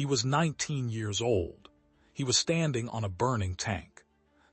He was 19 years old. He was standing on a burning tank.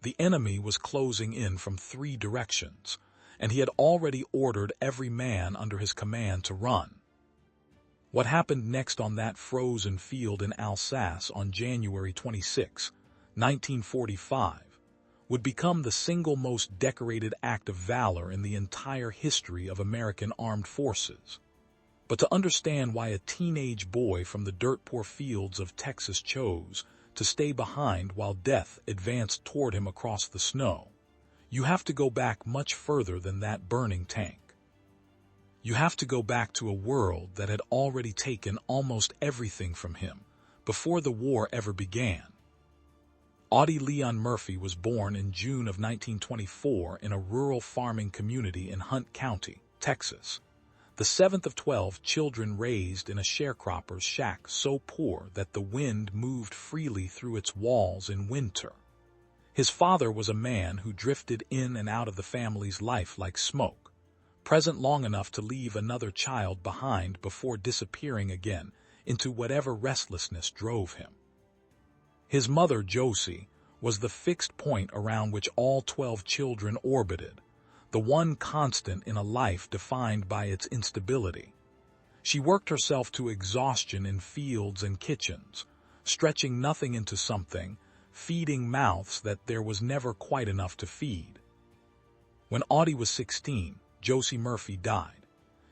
The enemy was closing in from 3 directions, and he had already ordered every man under his command to run. What happened next on that frozen field in Alsace on January 26, 1945, would become the single most decorated act of valor in the entire history of American armed forces. But to understand why a teenage boy from the dirt-poor fields of Texas chose to stay behind while death advanced toward him across the snow, you have to go back much further than that burning tank. You have to go back to a world that had already taken almost everything from him before the war ever began. Audie Murphy was born in June of 1924 in a rural farming community in Hunt County, Texas, the 7th of 12 children raised in a sharecropper's shack so poor that the wind moved freely through its walls in winter. His father was a man who drifted in and out of the family's life like smoke, present long enough to leave another child behind before disappearing again into whatever restlessness drove him. His mother, Josie, was the fixed point around which all 12 children orbited, the one constant in a life defined by its instability. She worked herself to exhaustion in fields and kitchens, stretching nothing into something, feeding mouths that there was never quite enough to feed. When Audie was 16, Josie Murphy died.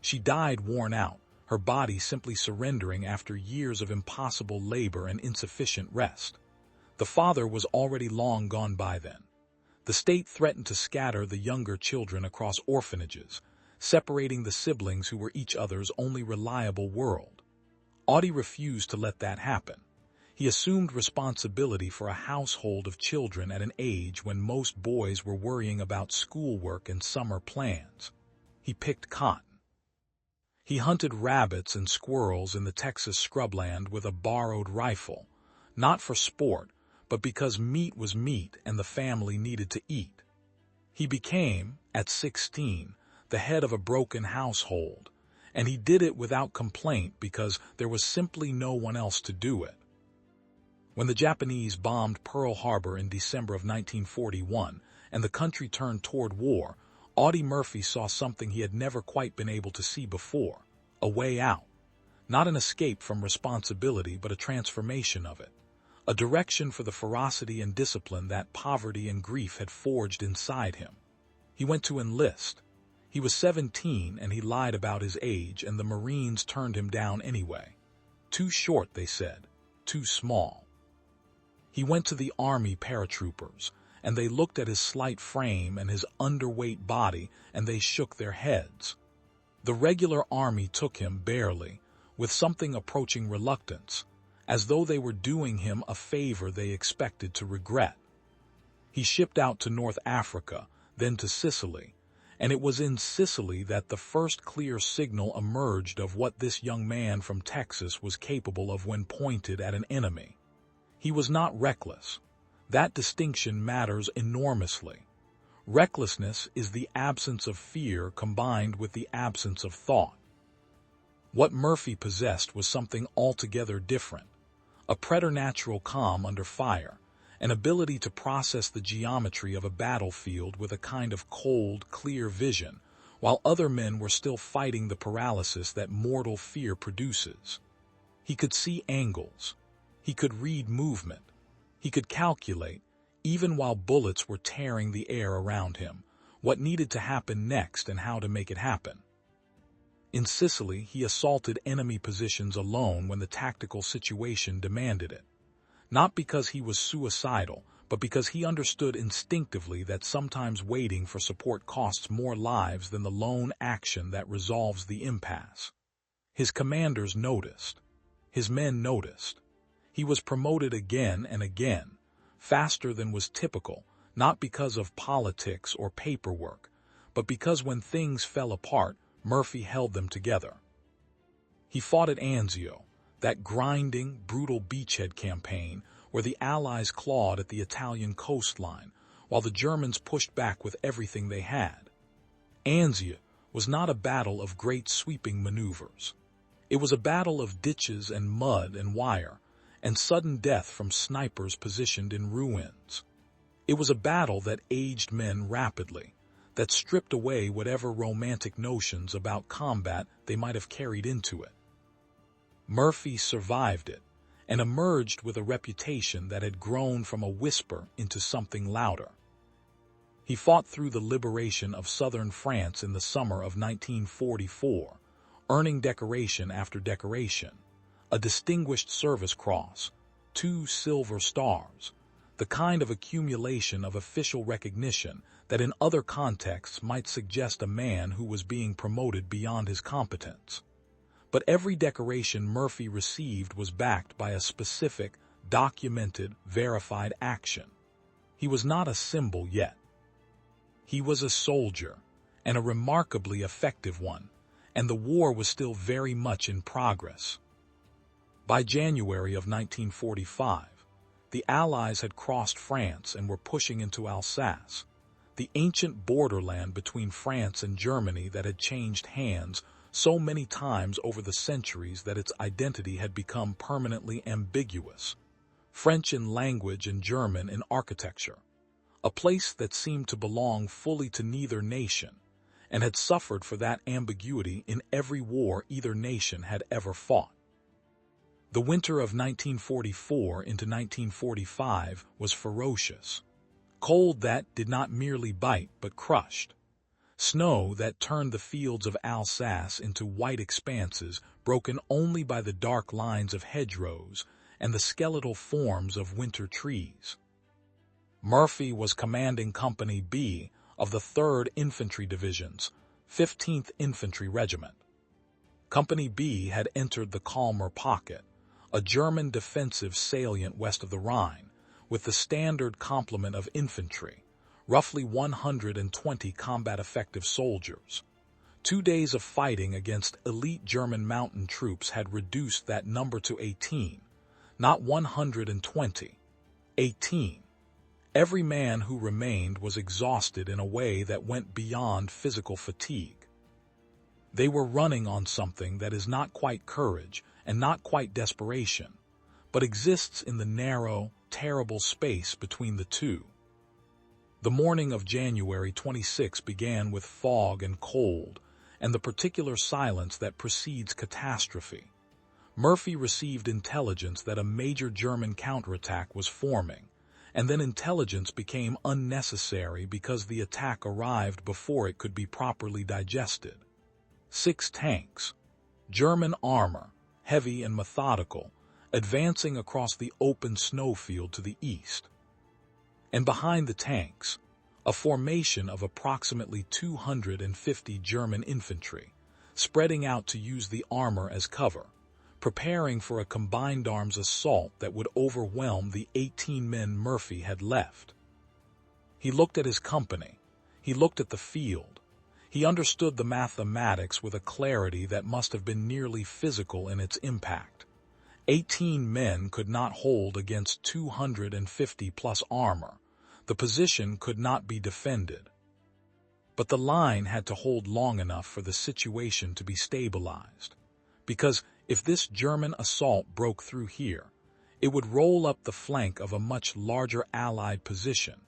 She died worn out, her body simply surrendering after years of impossible labor and insufficient rest. The father was already long gone by then. The state threatened to scatter the younger children across orphanages, separating the siblings who were each other's only reliable world. Audie refused to let that happen. He assumed responsibility for a household of children at an age when most boys were worrying about schoolwork and summer plans. He picked cotton. He hunted rabbits and squirrels in the Texas scrubland with a borrowed rifle, not for sport, but because meat was meat and the family needed to eat. He became, at 16, the head of a broken household, and he did it without complaint because there was simply no one else to do it. When the Japanese bombed Pearl Harbor in December of 1941 and the country turned toward war, Audie Murphy saw something he had never quite been able to see before, a way out. Not an escape from responsibility, but a transformation of it. A direction for the ferocity and discipline that poverty and grief had forged inside him. He went to enlist. He was 17 and he lied about his age, and the Marines turned him down anyway. Too short, they said. Too small. He went to the Army paratroopers, and they looked at his slight frame and his underweight body, and they shook their heads. The regular Army took him barely, with something approaching reluctance, as though they were doing him a favor they expected to regret. He shipped out to North Africa, then to Sicily, and it was in Sicily that the first clear signal emerged of what this young man from Texas was capable of when pointed at an enemy. He was not reckless. That distinction matters enormously. Recklessness is the absence of fear combined with the absence of thought. What Murphy possessed was something altogether different. A preternatural calm under fire, an ability to process the geometry of a battlefield with a kind of cold, clear vision, while other men were still fighting the paralysis that mortal fear produces. He could see angles. He could read movement. He could calculate, even while bullets were tearing the air around him, what needed to happen next and how to make it happen. In Sicily, he assaulted enemy positions alone when the tactical situation demanded it. Not because he was suicidal, but because he understood instinctively that sometimes waiting for support costs more lives than the lone action that resolves the impasse. His commanders noticed. His men noticed. He was promoted again and again, faster than was typical, not because of politics or paperwork, but because when things fell apart, Murphy held them together. He fought at Anzio, that grinding, brutal beachhead campaign where the Allies clawed at the Italian coastline while the Germans pushed back with everything they had. Anzio was not a battle of great sweeping maneuvers. It was a battle of ditches and mud and wire, and sudden death from snipers positioned in ruins. It was a battle that aged men rapidly, that stripped away whatever romantic notions about combat they might have carried into it. Murphy survived it, and emerged with a reputation that had grown from a whisper into something louder. He fought through the liberation of southern France in the summer of 1944, earning decoration after decoration, a Distinguished Service Cross, 2 Silver Stars, the kind of accumulation of official recognition that in other contexts might suggest a man who was being promoted beyond his competence. But every decoration Murphy received was backed by a specific, documented, verified action. He was not a symbol yet. He was a soldier, and a remarkably effective one, and the war was still very much in progress. By January of 1945, the Allies had crossed France and were pushing into Alsace, the ancient borderland between France and Germany that had changed hands so many times over the centuries that its identity had become permanently ambiguous. French in language and German in architecture, a place that seemed to belong fully to neither nation, and had suffered for that ambiguity in every war either nation had ever fought. The winter of 1944 into 1945 was ferocious. Cold that did not merely bite but crushed. Snow that turned the fields of Alsace into white expanses broken only by the dark lines of hedgerows and the skeletal forms of winter trees. Murphy was commanding Company B of the 3rd Infantry Division's 15th Infantry Regiment. Company B had entered the Colmar Pocket, a German defensive salient west of the Rhine, with the standard complement of infantry, roughly 120 combat-effective soldiers. 2 days of fighting against elite German mountain troops had reduced that number to 18, not 120, 18. Every man who remained was exhausted in a way that went beyond physical fatigue. They were running on something that is not quite courage and not quite desperation, but exists in the narrow, terrible space between the two. The morning of January 26 began with fog and cold, and the particular silence that precedes catastrophe. Murphy received intelligence that a major German counterattack was forming, and then intelligence became unnecessary because the attack arrived before it could be properly digested. 6 tanks, German armor, heavy and methodical, advancing across the open snowfield to the east. And behind the tanks, a formation of approximately 250 German infantry, spreading out to use the armor as cover, preparing for a combined arms assault that would overwhelm the 18 men Murphy had left. He looked at his company. He looked at the field. He understood the mathematics with a clarity that must have been nearly physical in its impact. 18 men could not hold against 250-plus armor. The position could not be defended. But the line had to hold long enough for the situation to be stabilized. Because if this German assault broke through here, it would roll up the flank of a much larger Allied position,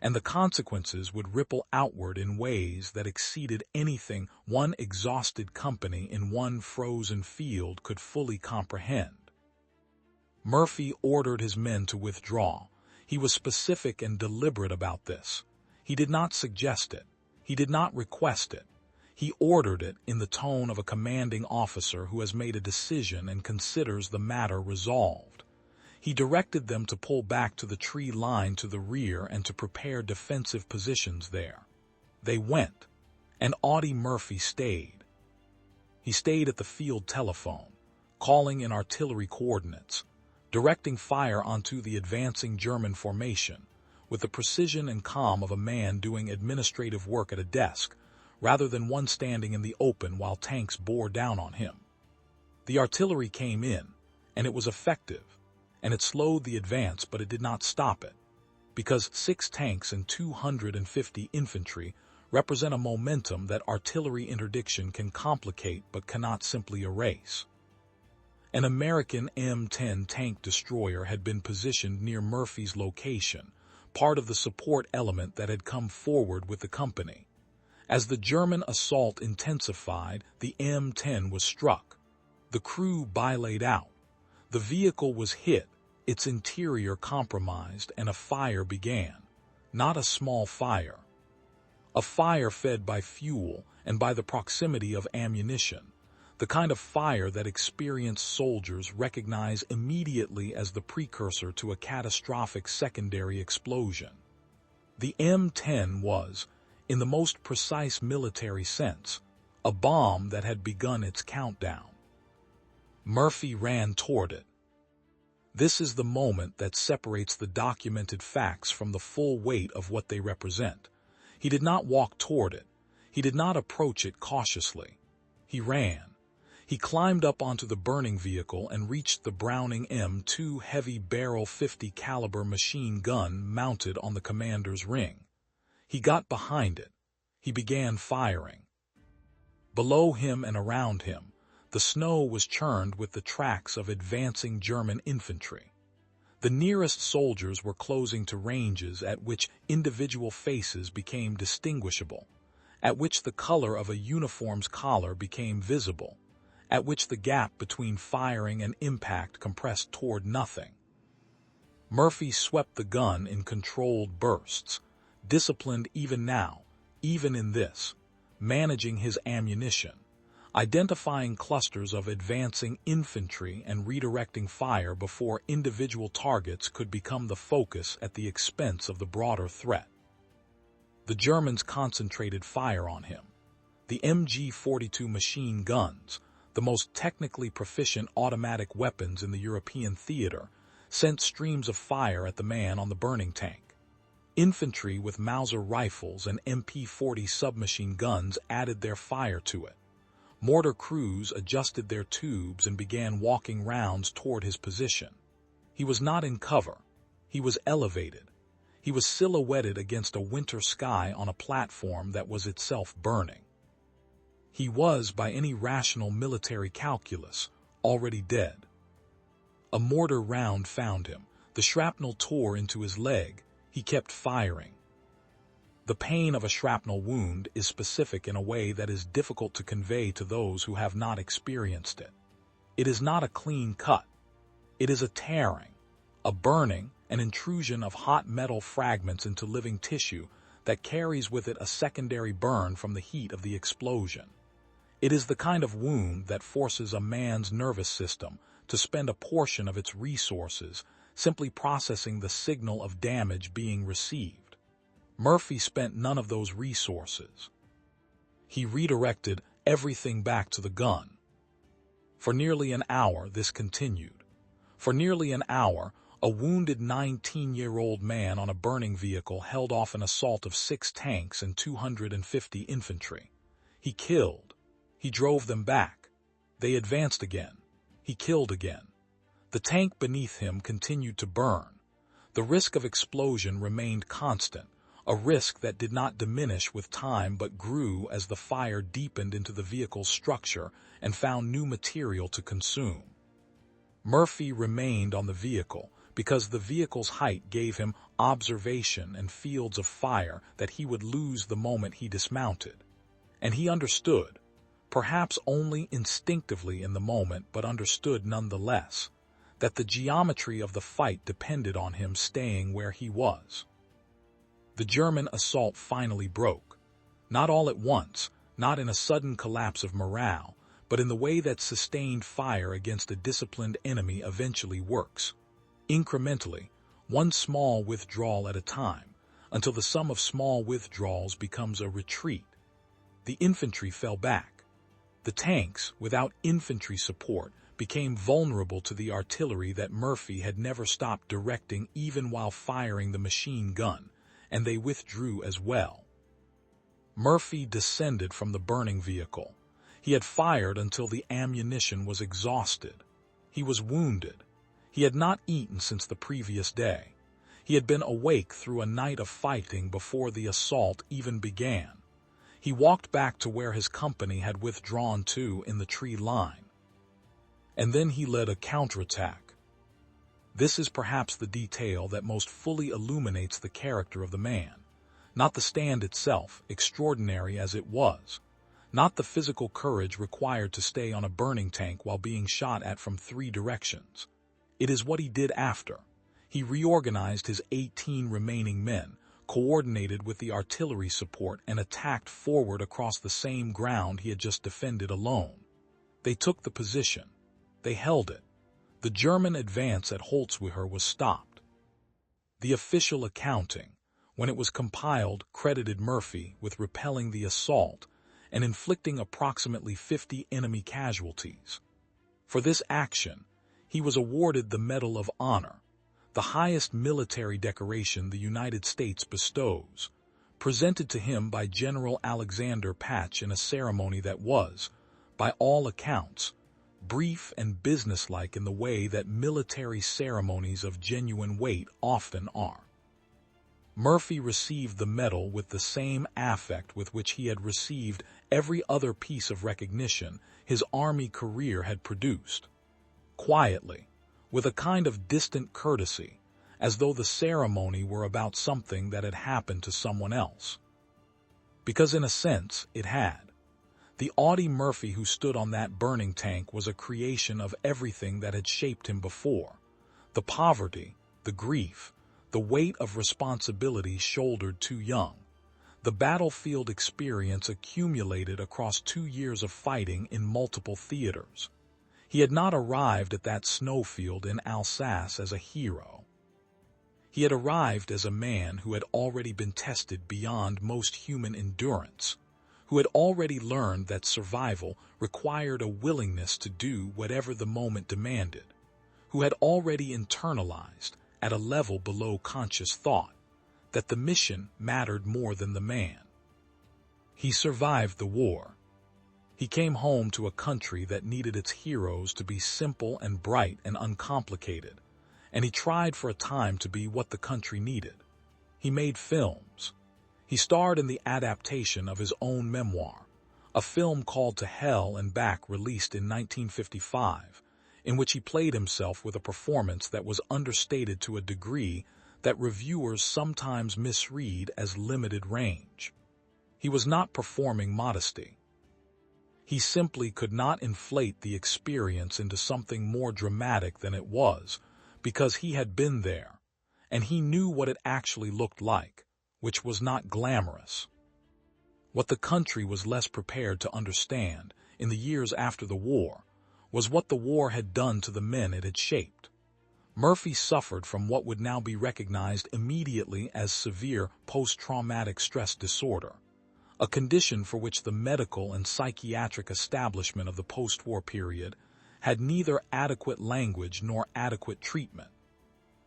and the consequences would ripple outward in ways that exceeded anything one exhausted company in one frozen field could fully comprehend. Murphy ordered his men to withdraw. He was specific and deliberate about this. He did not suggest it. He did not request it. He ordered it in the tone of a commanding officer who has made a decision and considers the matter resolved. He directed them to pull back to the tree line to the rear and to prepare defensive positions there. They went, and Audie Murphy stayed. He stayed at the field telephone, calling in artillery coordinates, directing fire onto the advancing German formation, with the precision and calm of a man doing administrative work at a desk, rather than one standing in the open while tanks bore down on him. The artillery came in, and it was effective, and it slowed the advance, but it did not stop it, because 6 tanks and 250 infantry represent a momentum that artillery interdiction can complicate but cannot simply erase. An American M10 tank destroyer had been positioned near Murphy's location, part of the support element that had come forward with the company. As the German assault intensified, the M10 was struck. The crew bilayed out. The vehicle was hit, its interior compromised, and a fire began. Not a small fire. A fire fed by fuel and by the proximity of ammunition, the kind of fire that experienced soldiers recognize immediately as the precursor to a catastrophic secondary explosion. The M10 was, in the most precise military sense, a bomb that had begun its countdown. Murphy ran toward it. This is the moment that separates the documented facts from the full weight of what they represent. He did not walk toward it. He did not approach it cautiously. He ran. He climbed up onto the burning vehicle and reached the Browning M2 heavy-barrel .50 caliber machine gun mounted on the commander's ring. He got behind it. He began firing. Below him and around him, the snow was churned with the tracks of advancing German infantry. The nearest soldiers were closing to ranges at which individual faces became distinguishable, at which the color of a uniform's collar became visible, at which the gap between firing and impact compressed toward nothing. Murphy swept the gun in controlled bursts, disciplined even now, even in this, managing his ammunition, identifying clusters of advancing infantry and redirecting fire before individual targets could become the focus at the expense of the broader threat. The Germans concentrated fire on him. The MG-42 machine guns, the most technically proficient automatic weapons in the European theater, sent streams of fire at the man on the burning tank. Infantry with Mauser rifles and MP-40 submachine guns added their fire to it. Mortar crews adjusted their tubes and began walking rounds toward his position. He was not in cover. He was elevated. He was silhouetted against a winter sky on a platform that was itself burning. He was, by any rational military calculus, already dead. A mortar round found him. The shrapnel tore into his leg. He kept firing. The pain of a shrapnel wound is specific in a way that is difficult to convey to those who have not experienced it. It is not a clean cut. It is a tearing, a burning, an intrusion of hot metal fragments into living tissue that carries with it a secondary burn from the heat of the explosion. It is the kind of wound that forces a man's nervous system to spend a portion of its resources simply processing the signal of damage being received. Murphy spent none of those resources. He redirected everything back to the gun. For nearly an hour, this continued. For nearly an hour, a wounded 19-year-old man on a burning vehicle held off an assault of 6 tanks and 250 infantry. He killed. He drove them back. They advanced again. He killed again. The tank beneath him continued to burn. The risk of explosion remained constant, a risk that did not diminish with time but grew as the fire deepened into the vehicle's structure and found new material to consume. Murphy remained on the vehicle because the vehicle's height gave him observation and fields of fire that he would lose the moment he dismounted. And he understood, perhaps only instinctively in the moment but understood nonetheless, that the geometry of the fight depended on him staying where he was. The German assault finally broke. Not all at once, not in a sudden collapse of morale, but in the way that sustained fire against a disciplined enemy eventually works. Incrementally, one small withdrawal at a time, until the sum of small withdrawals becomes a retreat. The infantry fell back. The tanks, without infantry support, became vulnerable to the artillery that Murphy had never stopped directing even while firing the machine gun, and they withdrew as well. Murphy descended from the burning vehicle. He had fired until the ammunition was exhausted. He was wounded. He had not eaten since the previous day. He had been awake through a night of fighting before the assault even began. He walked back to where his company had withdrawn to in the tree line. and then he led a counterattack. This is perhaps the detail that most fully illuminates the character of the man. Not the stand itself, extraordinary as it was. Not the physical courage required to stay on a burning tank while being shot at from 3 directions. It is what he did after. He reorganized his 18 remaining men, coordinated with the artillery support, and attacked forward across the same ground he had just defended alone. They took the position. They held it. The German advance at Holzwihr was stopped. The official accounting, when it was compiled, credited Murphy with repelling the assault and inflicting approximately 50 enemy casualties. For this action, he was awarded the Medal of Honor, the highest military decoration the United States bestows, presented to him by General Alexander Patch in a ceremony that was, by all accounts, brief and businesslike in the way that military ceremonies of genuine weight often are. Murphy received the medal with the same affect with which he had received every other piece of recognition his army career had produced. Quietly, with a kind of distant courtesy, as though the ceremony were about something that had happened to someone else. Because in a sense, it had. The Audie Murphy who stood on that burning tank was a creation of everything that had shaped him before. The poverty, the grief, the weight of responsibility shouldered too young, the battlefield experience accumulated across 2 years of fighting in multiple theaters. He had not arrived at that snowfield in Alsace as a hero. He had arrived as a man who had already been tested beyond most human endurance, who had already learned that survival required a willingness to do whatever the moment demanded, who had already internalized, at a level below conscious thought, that the mission mattered more than the man. He survived the war. He came home to a country that needed its heroes to be simple and bright and uncomplicated, and he tried for a time to be what the country needed. He made films. He starred in the adaptation of his own memoir, a film called To Hell and Back, released in 1955, in which he played himself with a performance that was understated to a degree that reviewers sometimes misread as limited range. He was not performing modesty. He simply could not inflate the experience into something more dramatic than it was, because he had been there, and he knew what it actually looked like, which was not glamorous. What the country was less prepared to understand in the years after the war was what the war had done to the men it had shaped. Murphy suffered from what would now be recognized immediately as severe post-traumatic stress disorder, a condition for which the medical and psychiatric establishment of the post-war period had neither adequate language nor adequate treatment.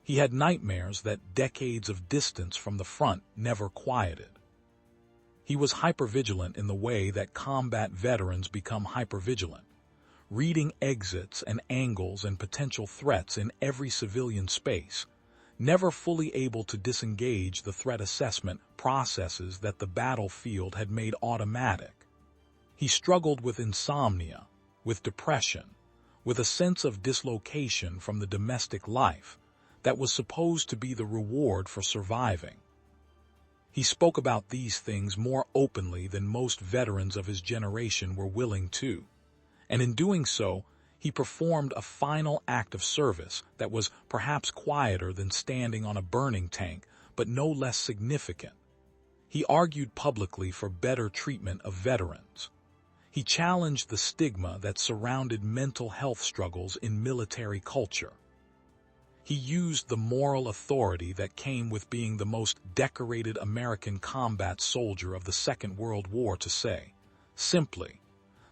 He had nightmares that decades of distance from the front never quieted. He was hypervigilant in the way that combat veterans become hypervigilant, reading exits and angles and potential threats in every civilian space, never fully able to disengage the threat assessment processes that the battlefield had made automatic. He struggled with insomnia, with depression, with a sense of dislocation from the domestic life that was supposed to be the reward for surviving. He spoke about these things more openly than most veterans of his generation were willing to, and in doing so, he performed a final act of service that was perhaps quieter than standing on a burning tank, but no less significant. He argued publicly for better treatment of veterans. He challenged the stigma that surrounded mental health struggles in military culture. He used the moral authority that came with being the most decorated American combat soldier of the Second World War to say, simply,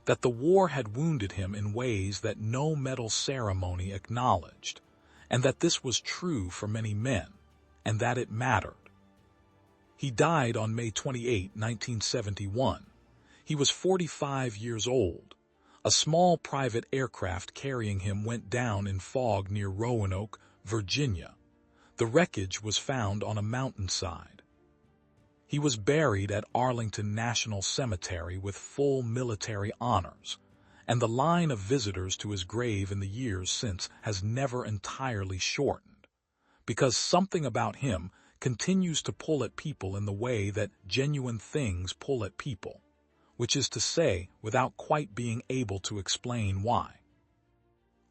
that the war had wounded him in ways that no medal ceremony acknowledged, and that this was true for many men, and that it mattered. He died on May 28, 1971. He was 45 years old. A small private aircraft carrying him went down in fog near Roanoke, Virginia. The wreckage was found on a mountainside. He was buried at Arlington National Cemetery with full military honors, and the line of visitors to his grave in the years since has never entirely shortened, because something about him continues to pull at people in the way that genuine things pull at people, which is to say, without quite being able to explain why.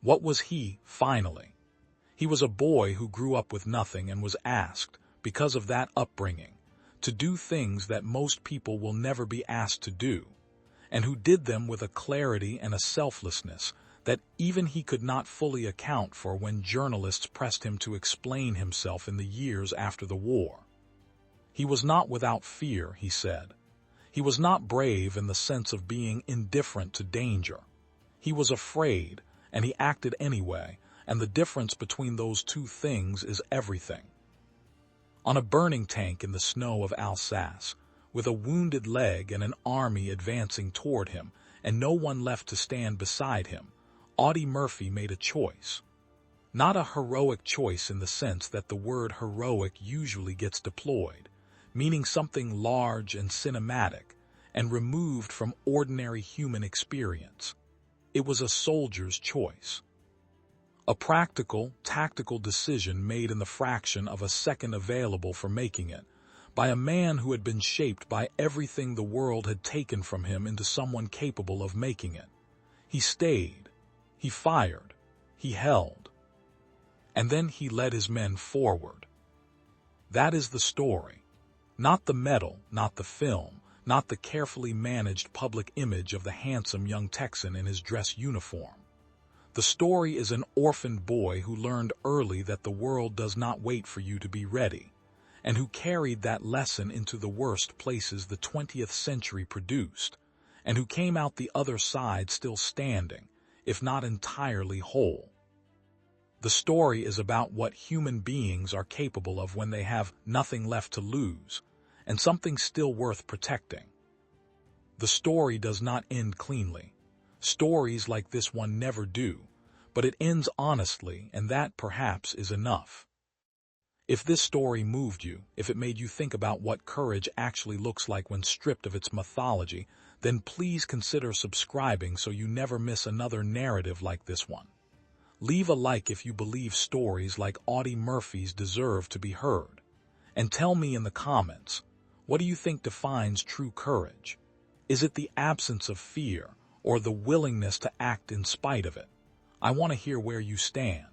What was he, finally? He was a boy who grew up with nothing and was asked, because of that upbringing, to do things that most people will never be asked to do, and who did them with a clarity and a selflessness that even he could not fully account for when journalists pressed him to explain himself in the years after the war. He was not without fear, he said. He was not brave in the sense of being indifferent to danger. He was afraid, and he acted anyway, and the difference between those two things is everything. On a burning tank in the snow of Alsace, with a wounded leg and an army advancing toward him, and no one left to stand beside him, Audie Murphy made a choice. Not a heroic choice in the sense that the word heroic usually gets deployed, meaning something large and cinematic, and removed from ordinary human experience. It was a soldier's choice. A practical, tactical decision made in the fraction of a second available for making it, by a man who had been shaped by everything the world had taken from him into someone capable of making it. He stayed. He fired. He held. And then he led his men forward. That is the story. Not the medal, not the film, not the carefully managed public image of the handsome young Texan in his dress uniform. The story is an orphaned boy who learned early that the world does not wait for you to be ready, and who carried that lesson into the worst places the 20th century produced, and who came out the other side still standing, if not entirely whole. The story is about what human beings are capable of when they have nothing left to lose, and something still worth protecting. The story does not end cleanly. Stories like this one never do, but it ends honestly, and that perhaps is enough. If this story moved you, if it made you think about what courage actually looks like when stripped of its mythology, then please consider subscribing so you never miss another narrative like this one. Leave a like if you believe stories like Audie Murphy's deserve to be heard. And tell me in the comments, what do you think defines true courage? Is it the absence of fear, or the willingness to act in spite of it? I want to hear where you stand.